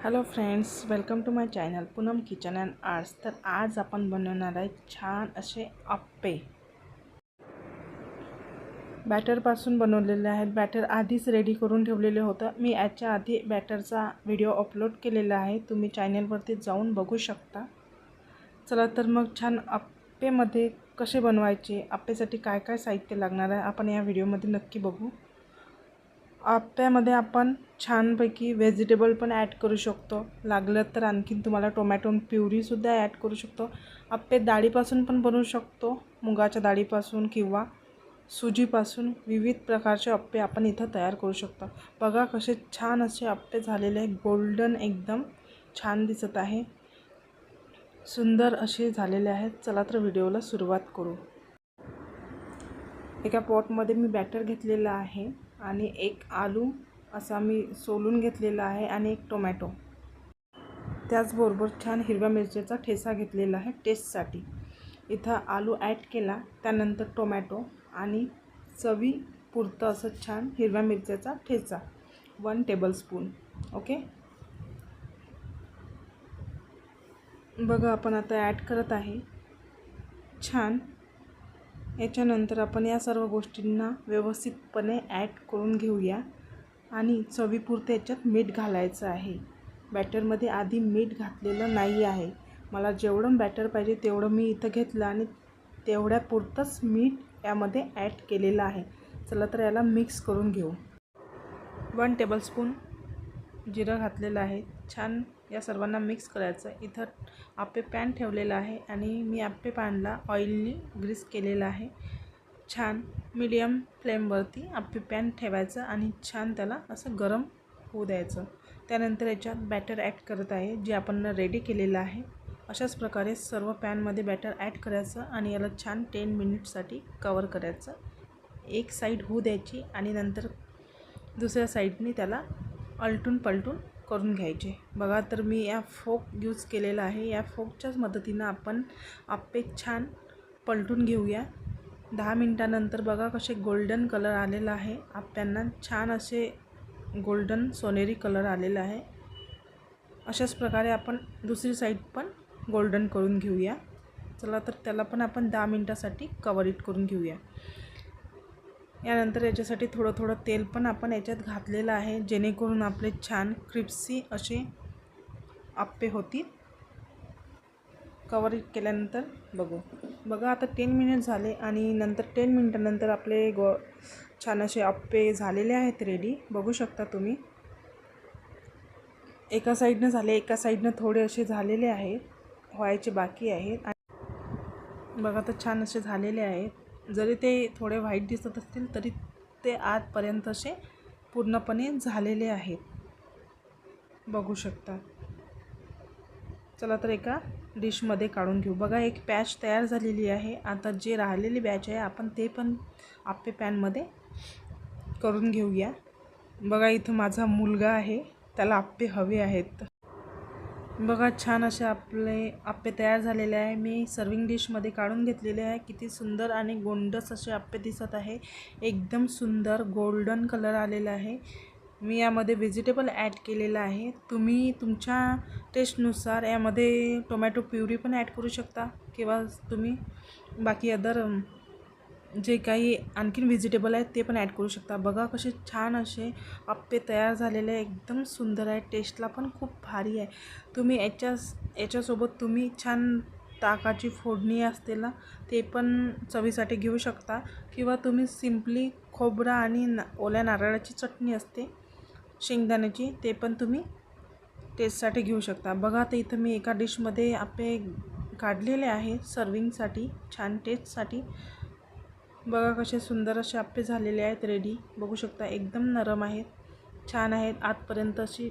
Hello friends, welcome to my channel Poonam kitchen and arts. तर आज आपण बनवणार आहे छान असे अप्पे। बॅटरपासून बनवलेले आहेत। बॅटर आधीच रेडी करून ठेवलेले होतं। मी याच्या आधी बॅटरचा व्हिडिओ अपलोड केलेला आहे, तुम्ही चॅनलवरती जाऊन बघू शकता। चला तर मग छान अप्पेमध्ये कसे बनवायचे, अप्पेसाठी काय काय साहित्य लागणार आहे आपण या व्हिडिओमध्ये नक्की बघू। अप्प्यामध्ये आपण छानपैकी व्हेजिटेबल पण ॲड करू शकतो, लागलं तर आणखीन तुम्हाला टोमॅटो प्युरीसुद्धा ॲड करू शकतो। अप्पे डाळीपासून पण बनवू शकतो, मुगाच्या डाळीपासून किंवा सुजीपासून विविध प्रकारचे अप्पे आपण इथं तयार करू शकतो। बघा कसे छान असे अप्पे झालेले आहेत, गोल्डन एकदम छान दिसत आहे, सुंदर असे झालेले आहेत। चला तर व्हिडिओला सुरुवात करू। एका पॉटमध्ये मी बॅटर घेतलेला आहे आणि एक आलू असा मी सोलून घेतलेला आहे आणि एक टोमॅटो, त्याचबरोबर छान हिरव्या मिरचीचा ठेचा घेतलेला आहे टेस्टसाठी। इथं आलू ॲड केला, त्यानंतर टोमॅटो आणि चवीपुरतं असं छान हिरव्या मिरचीचा ठेचा 1 टेबलस्पून। ओके, बघा आपण आता ॲड करत आहे छान। याच्यानंतर आपण या सर्व गोष्टींना व्यवस्थितपणे ॲड करून घेऊया आणि चवीपुरते याच्यात मीठ घालायचं आहे। बॅटरमध्ये आधी मीठ घातलेलं नाही आहे, मला जेवढं बॅटर पाहिजे तेवढं मी इथं घेतलं आणि तेवढ्यापुरतंच मीठ यामध्ये ॲड केलेलं आहे। चला तर याला मिक्स करून घेऊ। 1 टेबलस्पून जिरं घातलेलं आहे, छान या सर्वांना मिक्स करायचं। इथं अप्पे पॅन ठेवलेला आहे आणि मी अप्पे पॅनला ऑइलनी ग्रीस केलेला आहे। छान मीडियम फ्लेमवरती अप्पे पॅन ठेवायचं आणि छान त्याला असं गरम होऊ द्यायचं। त्यानंतर याच्यात बॅटर ॲड करत आहे जे आपण रेडी केलेलं आहे। अशाच प्रकारे सर्व पॅनमध्ये बॅटर ॲड करायचं आणि याला छान 10 मिनिटसाठी कवर करायचं। एक साईड होऊ द्यायची आणि नंतर दुसऱ्या साईडने त्याला अलटून पलटून करून घ्यायचे। बघा तर मी या फोक यूज केलेला आहे, या फोकच्याच मदतीनं आपण अप्पे छान पलटून घेऊया। 10 मिनिटानंतर बघा कसे गोल्डन कलर आलेला आहे अप्प्यांना, छान असे गोल्डन सोनेरी कलर आलेला आहे। अशाच प्रकारे आपण दुसरी साईड पण गोल्डन करून घेऊया। चला तर त्याला पण आपण 10 मिनिटासाठी कवर इट करून घेऊया। यानंतर याच्यासाठी थोडं थोडं तेल पण आपण याच्यात घातलेलं आहे, जेणेकरून आपले छान क्रिस्पी असे अप्पे होतील। कवर केल्यानंतर बघा आता 10 मिनिट झाले आणि नंतर 10 मिनिटानंतर आपले छान असे अप्पे झालेले आहेत रेडी, बघू शकता तुम्ही। एका साईडनं झाले, एका साईडनं थोडे असे झालेले आहेत, व्हायचे बाकी आहेत। बघा तर छान असे झालेले आहेत, जरी ते थोडे व्हाईट दिसत असतील तरी ते आतपर्यंत असे पूर्णपणे झालेले आहेत, बघू शकता। चला तर एका डिशमध्ये काढून घेऊ। बघा एक बॅच तयार झालेली आहे। आता जे राहिलेली बॅच आहे आपण ते पण अप्पे पॅनमध्ये करून घेऊया। बघा इथं माझा मुलगा आहे, त्याला अप्पे हवे आहेत। बघा छान असे आपले अप्पे तयार झालेले आहे। मी सर्विंग डिशमध्ये काढून घेतलेले आहे। किती सुंदर आणि गोंडस असे अप्पे दिसत आहे, एकदम सुंदर गोल्डन कलर आलेला आहे। मी यामध्ये व्हेजिटेबल ॲड केलेला आहे, तुम्ही तुमच्या टेस्टनुसार यामध्ये टोमॅटो प्युरी पण ॲड करू शकता किंवा तुम्ही बाकी अदर जे काही आणखीन व्हेजिटेबल आहेत ते पण ॲड करू शकता। बघा कसे छान असे अप्पे तयार झालेले आहे, एकदम सुंदर आहे, टेस्टला पण खूप भारी आहे। तुम्ही याच्यासोबत तुम्ही छान ताकाची फोडणी असते ना, ते पण चवीसाठी घेऊ शकता किंवा तुम्ही सिम्पली खोबरा आणि ओल्या नारळाची चटणी असते शेंगदाण्याची, ते पण तुम्ही टेस्टसाठी घेऊ शकता। बघा तर इथं मी एका डिशमध्ये अप्पे काढलेले आहे सर्विंगसाठी, छान टेस्टसाठी। बघा कसे सुंदर असे अप्पे झालेले आहेत रेडी, बघू शकता। एकदम नरम आहेत, छान आहेत, आतपर्यंत अशी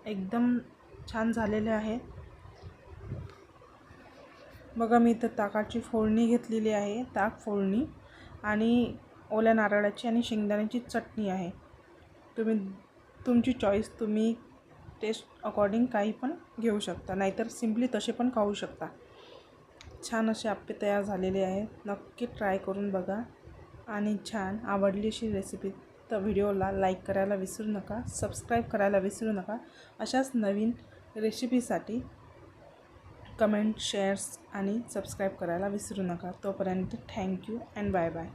एकदम छान झालेले आहेत। बघा मी इथं ताकाची फोडणी घेतलेली आहे, ताक फोडणी आणि ओल्या नारळाची आणि शेंगदाण्याची चटणी आहे। तुम्ही तुमची चॉईस, तुम्ही टेस्ट अकॉर्डिंग काही पण घेऊ शकता, नाहीतर सिम्पली तसे पण खाऊ शकता। छान असे अप्पे तयार झालेले आहेत, नक्की ट्राय करून बघा आणि छान आवडली अशी रेसिपी तर व्हिडिओला लाईक करायला विसरू नका, सबस्क्राईब करायला विसरू नका. अशाच नवीन रेसिपीसाठी कमेंट, शेअर्स आणि सबस्क्राईब करायला विसरू नका. तोपर्यंत थँक्यू अँड बाय बाय.